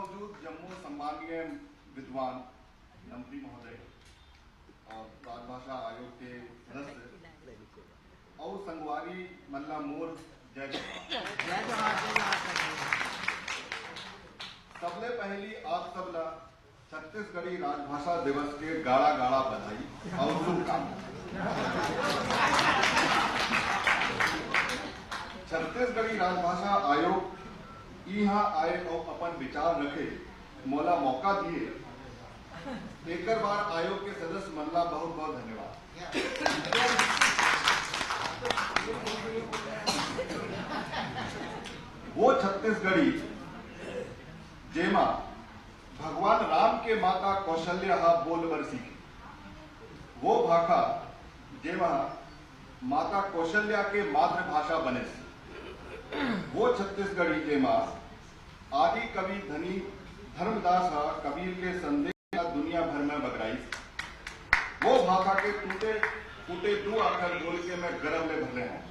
मौजूद जम्मू सम्मानीय विद्वान मंत्री महोदय और राजभाषा आयोग के सदस्य और संगवारी मल्ला मोर जय सबले पहली आप सबला छत्तीसगढ़ी राजभाषा दिवस के गाड़ा गाड़ा बधाई और शुभकामनाएं। छत्तीसगढ़ी राजभाषा आयोग यहाँ आए और अपन विचार रखे मोला मौका दिए एक बार आयोग के सदस्य मनला बहुत बहुत धन्यवाद। वो छत्तीसगढ़ी जेमा भगवान राम के माता कौशल्या बोल बर सीखे, वो भाषा जेमा माता कौशल्या के मातृभाषा बने, वो छत्तीसगढ़ी जेमा आदि कवि धनी धर्मदास कबीर के संदेश दुनिया भर में बगराई, वो भाषा के टूटे फूटे दो अक्षर बोल के मैं गर्व में भरे हैं।